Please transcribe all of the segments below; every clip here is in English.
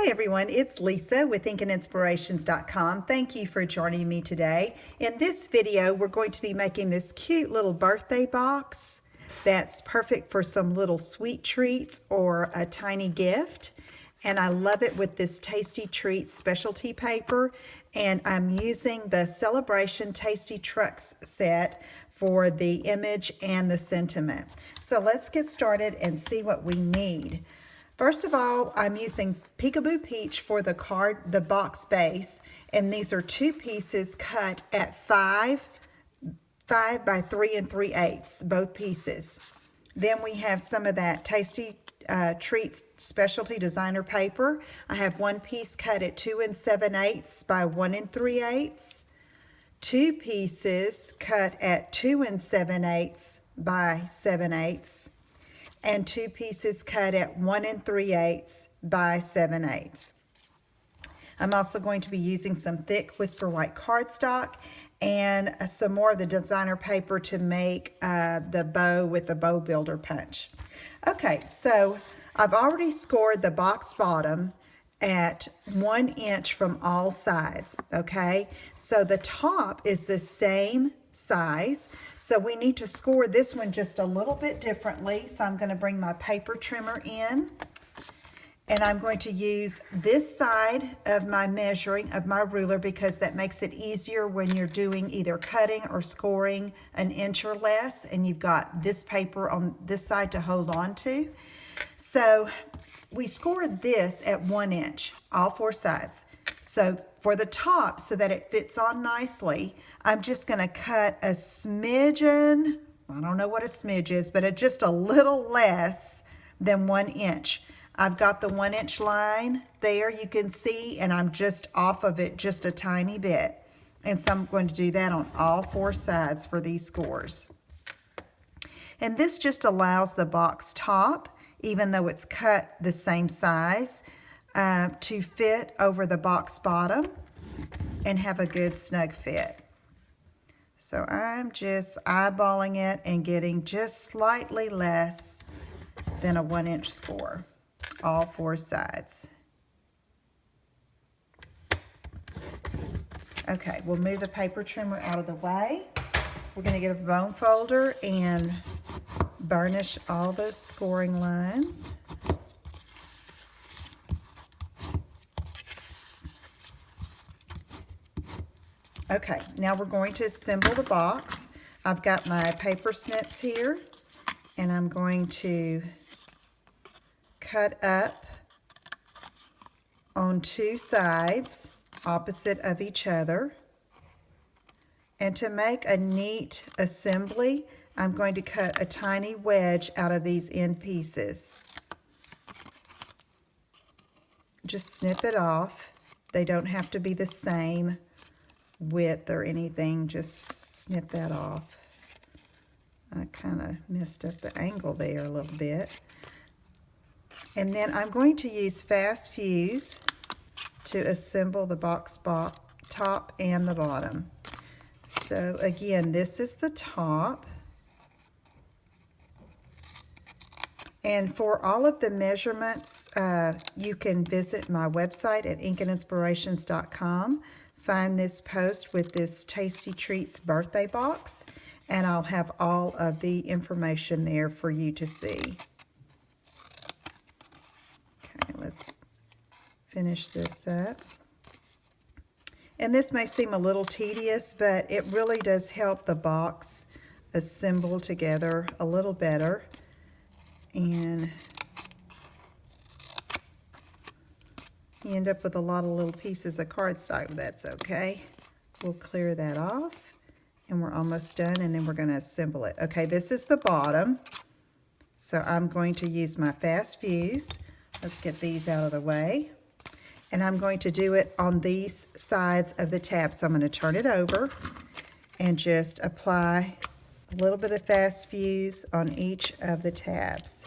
Hi everyone, it's Lisa with InkandInspirations.com. Thank you for joining me today. In this video, we're going to be making this cute little birthday box that's perfect for some little sweet treats or a tiny gift. And I love it with this Tasty Treats specialty paper. And I'm using the Celebration Tasty Trucks set for the image and the sentiment. So let's get started and see what we need. First of all, I'm using Peekaboo Peach for the box base, and these are two pieces cut at 5 by 3 3/8, both pieces. Then we have some of that Tasty Treats specialty designer paper. I have one piece cut at 2 7/8 by 1 3/8, two pieces cut at 2 7/8 by 7/8. and two pieces cut at 1 3/8 by 7/8. I'm also going to be using some thick Whisper White cardstock and some more of the designer paper to make the bow with the bow builder punch. Okay, so I've already scored the box bottom at 1 inch from all sides, okay? So the top is the same size, so we need to score this one just a little bit differently. So I'm going to bring my paper trimmer in, and I'm going to use this side of my measuring of my ruler because that makes it easier when you're doing either cutting or scoring an inch or less, and you've got this paper on this side to hold on to. So we scored this at 1 inch, all four sides. So for the top, so that it fits on nicely, I'm just going to cut a smidgen, I don't know what a smidge is, but just a little less than 1 inch. I've got the 1 inch line there, you can see, and I'm just off of it just a tiny bit. And so I'm going to do that on all four sides for these scores. And this just allows the box top, even though it's cut the same size, to fit over the box bottom and have a good snug fit. So I'm just eyeballing it and getting just slightly less than a 1 inch score, all four sides. Okay, we'll move the paper trimmer out of the way. We're going to get a bone folder and burnish all those scoring lines. Okay, now we're going to assemble the box. I've got my paper snips here, and I'm going to cut up on two sides opposite of each other. And to make a neat assembly, I'm going to cut a tiny wedge out of these end pieces. Just snip it off. They don't have to be the same width or anything, just snip that off. I kind of messed up the angle there a little bit. And then I'm going to use Fast Fuse to assemble the box top and the bottom. So again, this is the top. And for all of the measurements, you can visit my website at InkandInspirations.com. Find this post with this Tasty Treats birthday box, and I'll have all of the information there for you to see. Okay, let's finish this up. And this may seem a little tedious, but it really does help the box assemble together a little better. And you end up with a lot of little pieces of cardstock, but that's okay. We'll clear that off, and we're almost done, and then we're going to assemble it. Okay, this is the bottom, so I'm going to use my Fast Fuse. Let's get these out of the way. And I'm going to do it on these sides of the tab. So I'm going to turn it over and just apply a little bit of Fast Fuse on each of the tabs.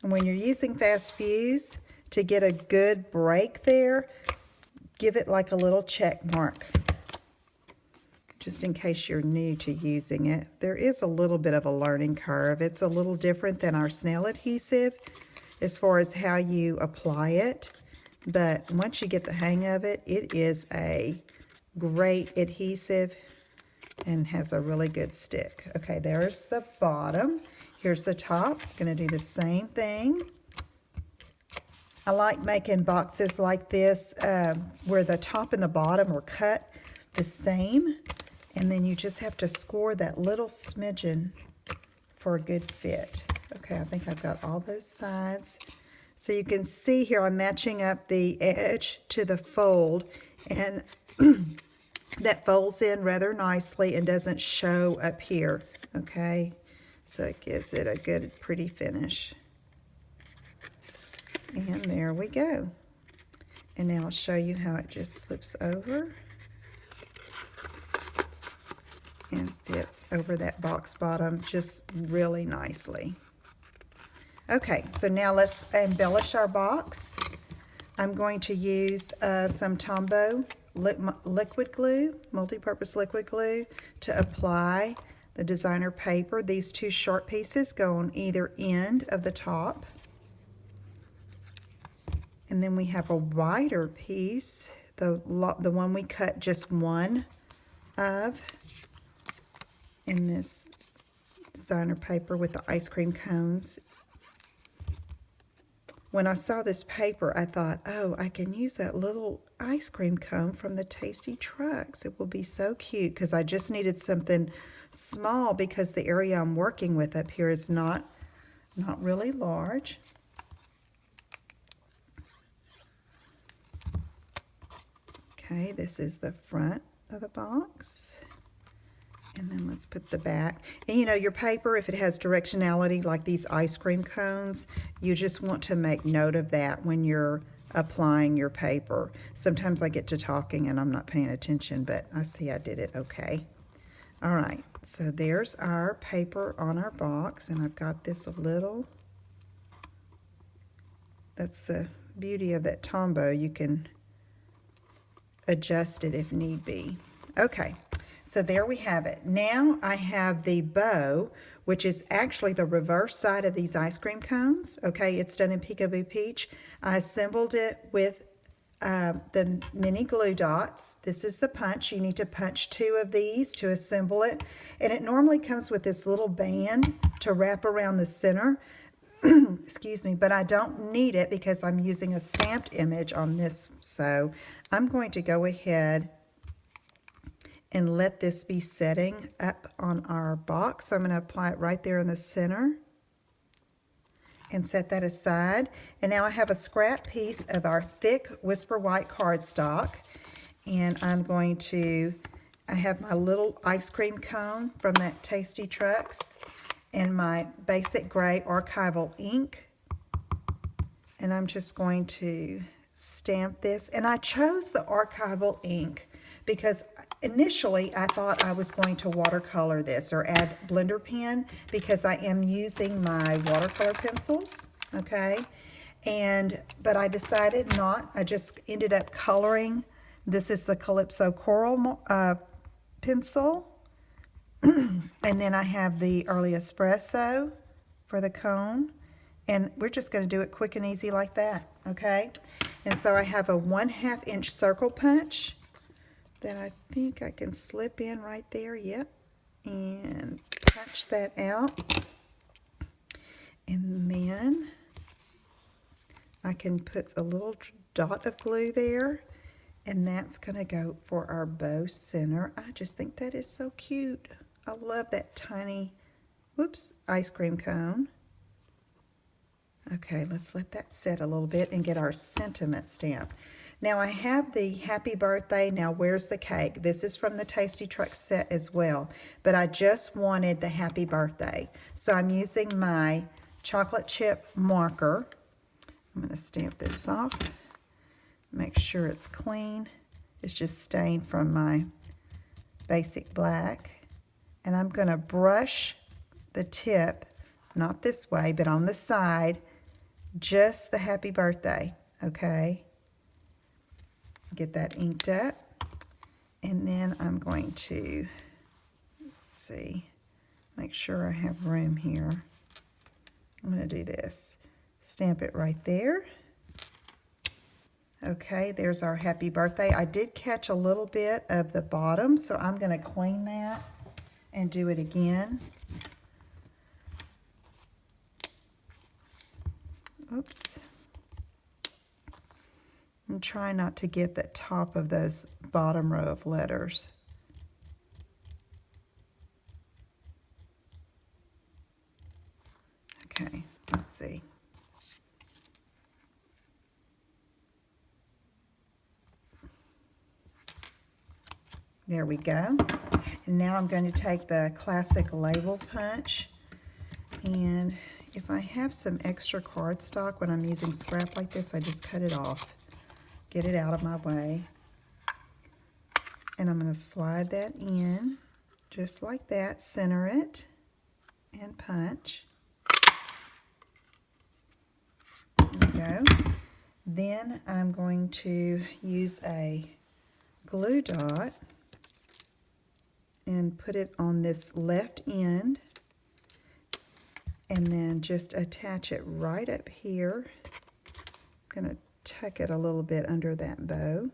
And when you're using Fast Fuse, to get a good break there, give it like a little check mark, just in case you're new to using it. There is a little bit of a learning curve. It's a little different than our snail adhesive. as far as how you apply it. But once you get the hang of it, it is a great adhesive and has a really good stick. Okay, there's the bottom. Here's the top. I'm going to do the same thing. I like making boxes like this where the top and the bottom are cut the same. And then you just have to score that little smidgen for a good fit. Okay, I think I've got all those sides. So you can see here I'm matching up the edge to the fold, and that folds in rather nicely and doesn't show up here, okay? So it gives it a good, pretty finish. And there we go. And now I'll show you how it just slips over and fits over that box bottom just really nicely. Okay, so now let's embellish our box. I'm going to use some Tombow liquid glue, multi-purpose liquid glue, to apply the designer paper. These two short pieces go on either end of the top. And then we have a wider piece, the one we cut just one of, in this designer paper with the ice cream cones. When I saw this paper, I thought, oh, I can use that little ice cream cone from the Tasty Trucks. It will be so cute, because I just needed something small because the area I'm working with up here is not really large. Okay, this is the front of the box. And then let's put the back. And you know, your paper, if it has directionality like these ice cream cones, you just want to make note of that when you're applying your paper. Sometimes I get to talking and I'm not paying attention, but I see I did it okay. All right, so there's our paper on our box, and I've got this a little. That's the beauty of that Tombow. You can adjust it if need be. Okay. So there we have it. Now I have the bow, which is actually the reverse side of these ice cream cones. Okay, it's done in Peekaboo Peach. I assembled it with the mini glue dots. This is the punch. You need to punch 2 of these to assemble it. And it normally comes with this little band to wrap around the center. Excuse me, but I don't need it because I'm using a stamped image on this. So I'm going to go ahead and let this be setting up on our box. So I'm going to apply it right there in the center and set that aside. And now I have a scrap piece of our thick Whisper White cardstock, and I have my little ice cream cone from that Tasty Trucks and my basic gray archival ink, and I'm just going to stamp this. And I chose the archival ink because initially I thought I was going to watercolor this or add blender pen, because I am using my watercolor pencils, okay? But I decided not. I just ended up coloring. This is the Calypso Coral pencil. And then I have the Early Espresso for the cone. And we're just going to do it quick and easy like that, okay? And so I have a 1/2 inch circle punch that I think I can slip in right there, yep, and punch that out. And then I can put a little dot of glue there, and that's gonna go for our bow center. I just think that is so cute. I love that tiny, whoops, ice cream cone. Okay, let's let that set a little bit and get our sentiment stamp. Now I have the Happy Birthday, Now Where's the Cake? This is from the Tasty Trucks set as well, but I just wanted the Happy Birthday. So I'm using my chocolate chip marker. I'm going to stamp this off, make sure it's clean. It's just stained from my basic black. And I'm going to brush the tip, not this way, but on the side, just the Happy Birthday, okay? Get that inked up, and then I'm going to, let's see, make sure I have room here. I'm going to do this. Stamp it right there. Okay, there's our happy birthday. I did catch a little bit of the bottom, so I'm going to clean that and do it again. Oops. And try not to get the top of those bottom row of letters. Okay, let's see. There we go. And now I'm going to take the classic label punch, and if I have some extra cardstock when I'm using scrap like this, I just cut it off. Get it out of my way. And I'm going to slide that in just like that, center it, and punch. There we go. Then I'm going to use a glue dot and put it on this left end, and then just attach it right up here. I'm going to tuck it a little bit under that bow.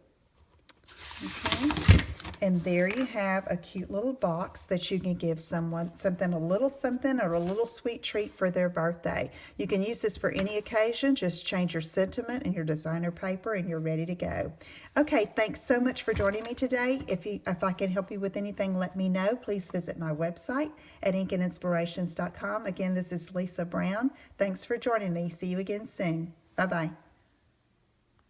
Okay. And there you have a cute little box that you can give someone a little something or a little sweet treat for their birthday. You can use this for any occasion. Just change your sentiment and your designer paper and you're ready to go. Okay, thanks so much for joining me today. If I can help you with anything, let me know. Please visit my website at inkinspirations.com. Again, this is Lisa Brown. Thanks for joining me. See you again soon. Bye-bye.